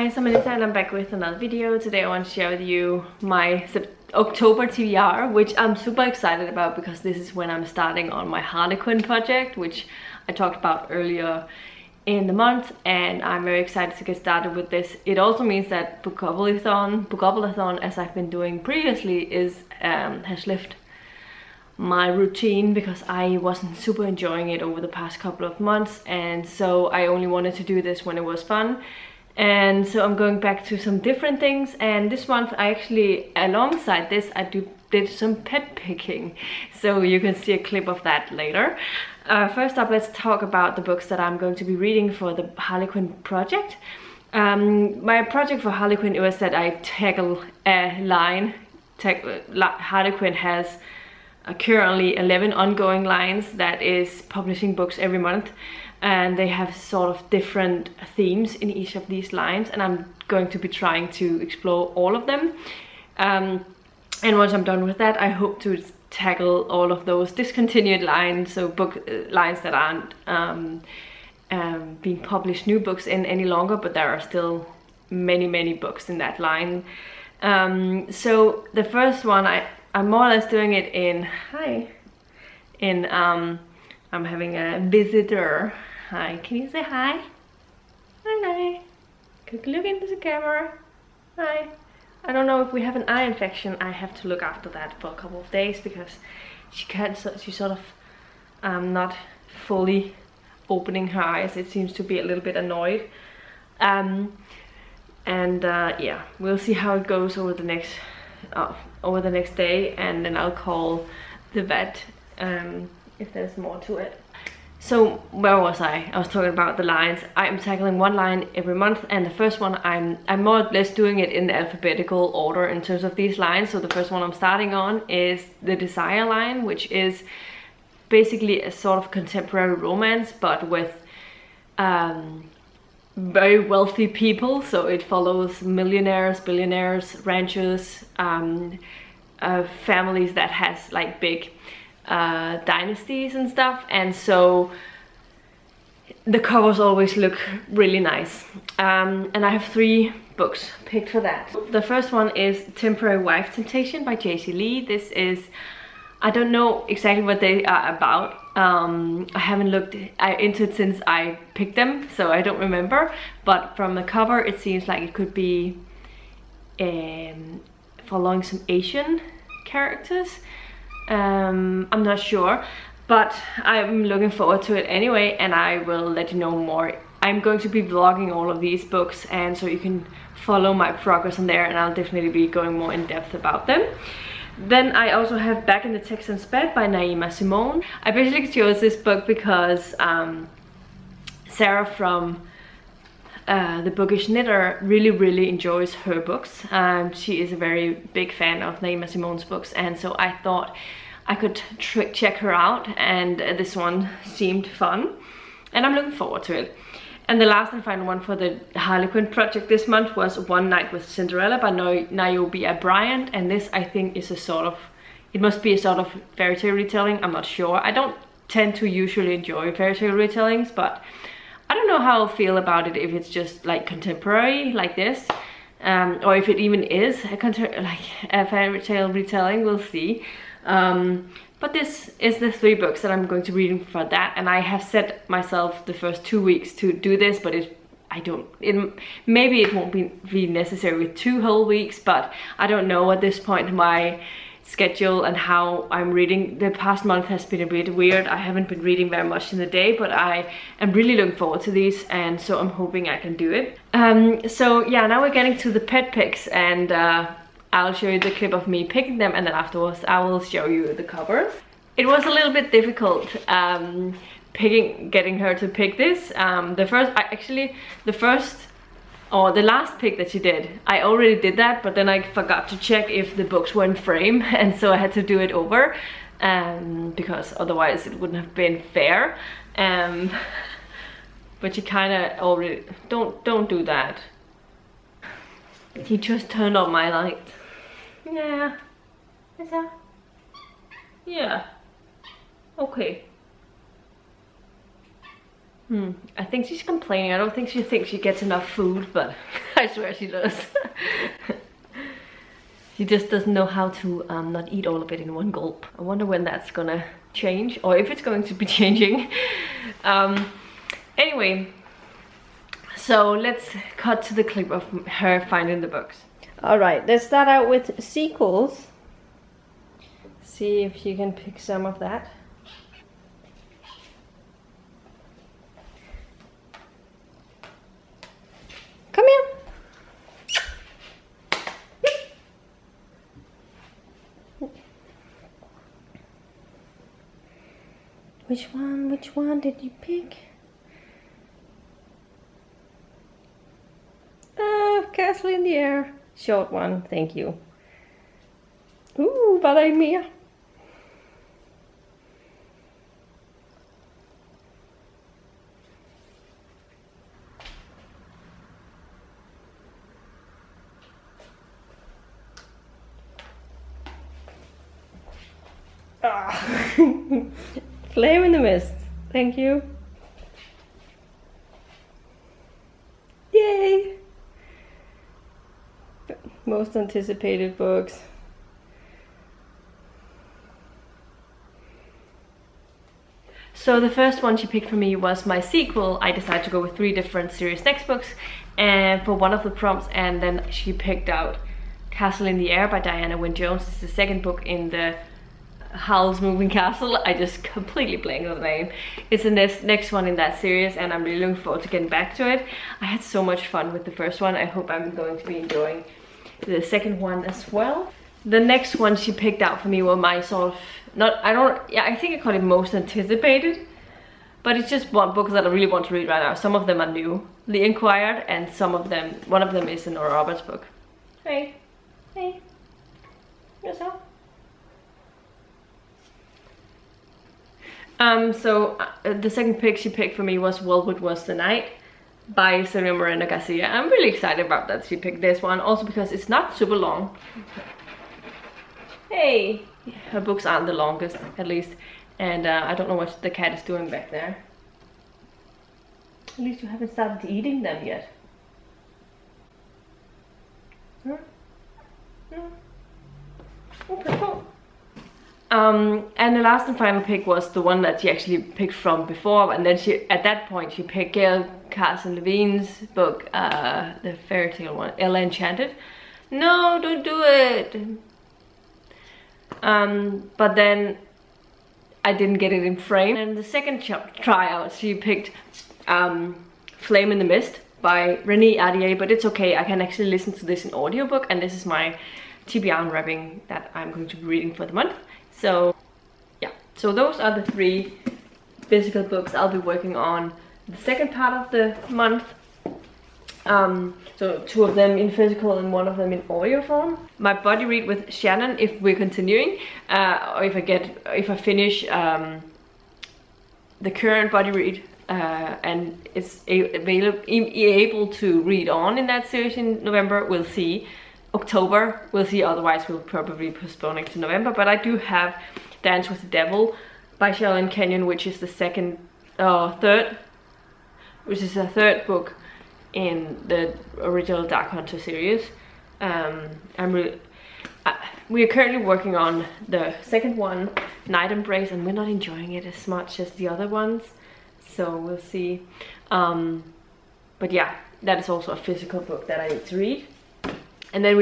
guys, I'm Melissa and I'm back with another video. Today I want to share with you my October TBR, which I'm super excited about because this is when I'm starting on my Harlequin project, which I talked about earlier in the month, and I'm very excited to get started with this. It also means that Bookopalathon, as I've been doing previously, has left my routine because I wasn't super enjoying it over the past couple of months, and so I only wanted to do this when it was fun. And so I'm going back to some different things, and this month I actually, alongside this, I did some pet picking, so you can see a clip of that later. First up, let's talk about the books that I'm going to be reading for the Harlequin project. My project for Harlequin was that I tackle a line. Harlequin has currently 11 ongoing lines that is publishing books every month, and they have sort of different themes in each of these lines, and I'm going to be trying to explore all of them. And once I'm done with that, I hope to tackle all of those discontinued lines, so book lines that aren't being published new books in any longer, but there are still many books in that line. So the first one, I'm more or less doing it in I'm having a visitor. Hi, can you say hi? Hi. Can you look into the camera? Hi. I don't know if we have an eye infection. I have to look after that for a couple of days because she's sort of not fully opening her eyes. It seems to be a little bit annoyed. Yeah, we'll see how it goes over the next day, and then I'll call the vet if there's more to it. So where was I? I was talking about the lines. I'm tackling one line every month, and the first one I'm more or less doing it in the alphabetical order in terms of these lines. So the first one I'm starting on is the Desire line, which is basically a sort of contemporary romance, but with very wealthy people. So it follows millionaires, billionaires, ranchers, families that has like big dynasties and stuff, and so the covers always look really nice. And I have 3 books picked for that. The first one is Temporary Wife Temptation by J.C. Lee. This is, I don't know exactly what they are about. I haven't looked into it since I picked them, so I don't remember, but from the cover it seems like it could be following some Asian characters. I'm not sure, but I'm looking forward to it anyway, and I will let you know more. I'm going to be vlogging all of these books, and so you can follow my progress on there, and I'll definitely be going more in depth about them. Then I also have Back in the Texan's Bed by Naima Simone. I basically chose this book because Sarah from The Bookish Knitter really enjoys her books. She is a very big fan of Naima Simone's books, and so I thought I could check her out, and this one seemed fun, and I'm looking forward to it. And the last and final one for the Harlequin project this month was One Night with Cinderella by Niobe Bryant, and this I think is it must be a sort of fairy tale retelling. I'm not sure. I don't tend to usually enjoy fairy tale retellings, but I don't know how I'll feel about it if it's just like contemporary like this, or if it even is a fairy tale retelling. We'll see. But this is the 3 books that I'm going to read for that, and I have set myself the first 2 weeks to do this, but maybe it won't be necessary with 2 whole weeks, but I don't know at this point my schedule and how I'm reading. The past month has been a bit weird. I haven't been reading very much in the day, but I am really looking forward to these, and so I'm hoping I can do it. So yeah, now we're getting to the pet picks, and I'll show you the clip of me picking them, and then afterwards I will show you the covers. It was a little bit difficult getting her to pick this. The last pick that she did, I already did that, but then I forgot to check if the books were in frame, and so I had to do it over, because otherwise it wouldn't have been fair. But she kind of already, don't do that. He just turned on my light. Yeah. Is that? Yeah. Okay. I think she's complaining. I don't think she thinks she gets enough food, but I swear she does. She just doesn't know how to not eat all of it in one gulp. I wonder when that's gonna change, or if it's going to be changing. Anyway, so let's cut to the clip of her finding the books. Alright, let's start out with sequels. See if you can pick some of that. Come here. Which one did you pick? Castle in the Air. Short one, thank you. Ooh, vad är mer? Flame in the Mist, thank you. Yay! Most anticipated books. So the first one she picked for me was my sequel. I decided to go with 3 different Serious Next books and for one of the prompts, and then she picked out Castle in the Air by Diana Wynne Jones. It's the second book in the Howl's Moving Castle. I just completely blanked on the name. It's the next one in that series, and I'm really looking forward to getting back to it. I had so much fun with the first one. I hope I'm going to be enjoying the second one as well. The next one she picked out for me were my sort of, I think I call it most anticipated, but it's just one book that I really want to read right now. Some of them are new, The Inquired, and one of them is a Nora Roberts book. Hey, yourself. The second pick she picked for me was Wildwood Was the Night by Serena Miranda Garcia. I'm really excited about that she picked this one, also because it's not super long. Hey! Her books aren't the longest, at least. And I don't know what the cat is doing back there. At least you haven't started eating them yet. Huh? No? Okay, cool. And the last and final pick was the one that she actually picked from before, and then at that point she picked Gail Carson Levine's book, the fairy tale one, Ella Enchanted. No, don't do it. But then I didn't get it in frame. And the second tryout she picked Flame in the Mist by Renée Ahdieh, but it's okay, I can actually listen to this in audiobook, and this is my TBR unwrapping that I'm going to be reading for the month. So yeah, so those are the 3 physical books I'll be working on the second part of the month. So 2 of them in physical and 1 of them in audio form. My buddy read with Shannon, if we're continuing, or if I finish the current buddy read and it's able to read on in that series in November, we'll see. October, we'll see, otherwise we'll probably postpone it to November. But I do have Dance with the Devil by Sherilyn Kenyon, which is the third book in the original Dark Hunter series. We are currently working on the second one, Night Embrace, and we're not enjoying it as much as the other ones, so we'll see. But yeah, that is also a physical book that I need to read. And then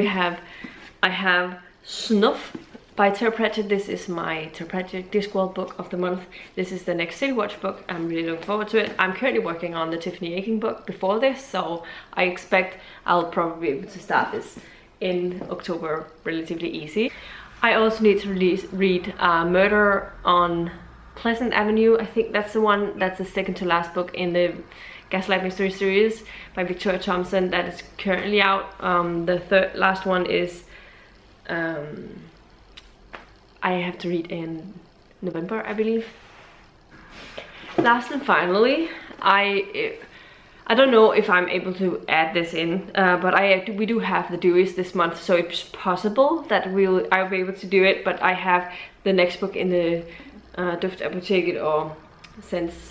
I have Snuff by Terry Pratchett. This is my Terry Pratchett Discworld book of the month. This is the next City Watch book. I'm really looking forward to it. I'm currently working on the Tiffany Aching book before this, so I expect I'll probably be able to start this in October relatively easy. I also need to read Murder on Pleasant Avenue. I think that's the one, that's the second to last book in the Gaslight Mystery series by Victoria Thompson that is currently out. The last one is I have to read in November, I believe. Last and finally, I don't know if I'm able to add this in, but we do have the Deweys this month, so it's possible that I'll be able to do it. But I have the next book in the Duft Apoteket or Sense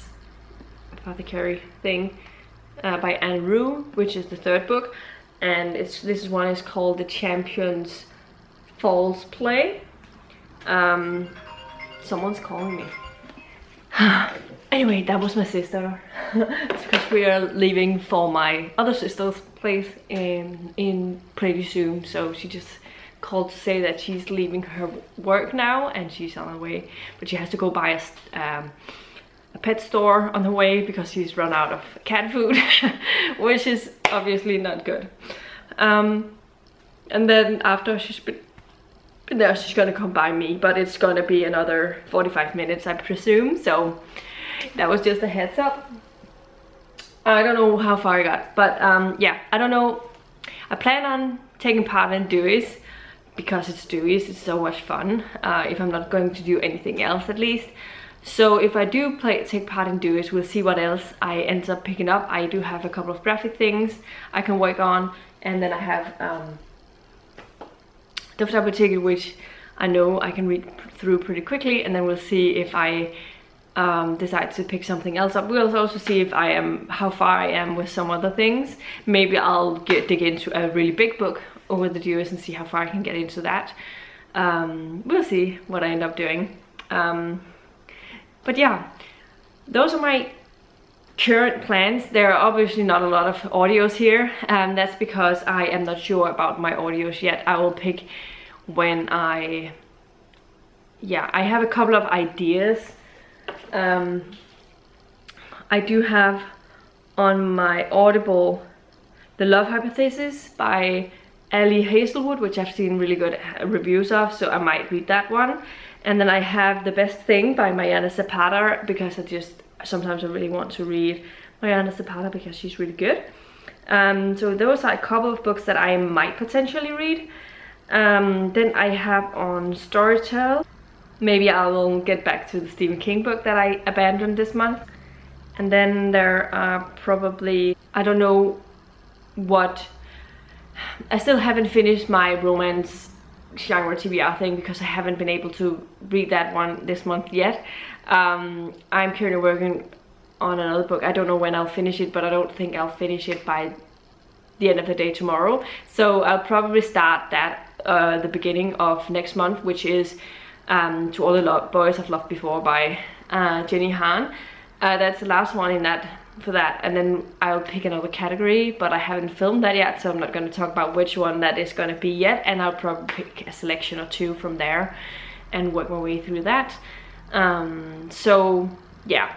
Apothecary thing by Anne Rue, which is the third book, and this one is called The Champions Falls Play. Someone's calling me. Anyway, that was my sister. It's because we are leaving for my other sister's place in pretty soon, so she just called to say that she's leaving her work now and she's on her way, but she has to go buy a pet store on the way because she's run out of cat food, which is obviously not good. And then after she's been there, she's gonna come by me, but it's gonna be another 45 minutes, I presume. So that was just a heads up. I don't know how far I got, but yeah, I don't know. I plan on taking part in Dewey's because it's Dewey's. It's so much fun. If I'm not going to do anything else, at least. So if I do take part in Dewey's, we'll see what else I end up picking up. I do have a couple of graphic things I can work on, and then I have Duffer ticket, which I know I can read through pretty quickly, and then we'll see if I decide to pick something else up. We'll also see if how far I am with some other things. Maybe I'll dig into a really big book over the Dewey's and see how far I can get into that. We'll see what I end up doing. But yeah, those are my current plans. There are obviously not a lot of audios here, and that's because I am not sure about my audios yet. I will pick when I have a couple of ideas. I do have on my Audible The Love Hypothesis by Ali Hazelwood, which I've seen really good reviews of, so I might read that one. And then I have The Best Thing by Mariana Zapata, because sometimes I really want to read Mariana Zapata because she's really good. So those are a couple of books that I might potentially read. Then I have on Storytel, maybe I will get back to the Stephen King book that I abandoned this month. And then there are probably, I don't know what, I still haven't finished my romance genre TBR thing because I haven't been able to read that one this month yet. I'm currently working on another book. I don't know when I'll finish it, but I don't think I'll finish it by the end of the day tomorrow. So I'll probably start that the beginning of next month, which is To All the Boys I've Loved Before by Jenny Han. That's the last one in that for that, and then I'll pick another category, but I haven't filmed that yet, so I'm not going to talk about which one that is going to be yet, and I'll probably pick a selection or two from there and work my way through that. So yeah,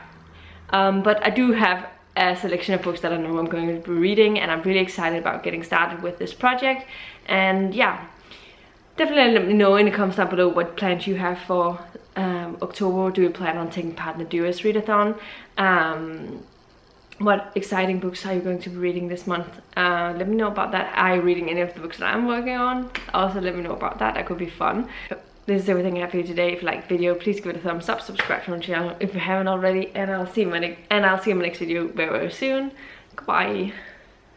but I do have a selection of books that I know I'm going to be reading, and I'm really excited about getting started with this project. And yeah, definitely let me know in the comments down below what plans you have for October. Do you plan on taking part in the Dewey's readathon? What exciting books are you going to be reading this month? Let me know about that. Are you reading any of the books that I'm working on? Also let me know about that. That could be fun. This is everything I have for you today. If you like the video, please give it a thumbs up, subscribe to my channel if you haven't already, and I'll see you in my next video very, very soon. Goodbye.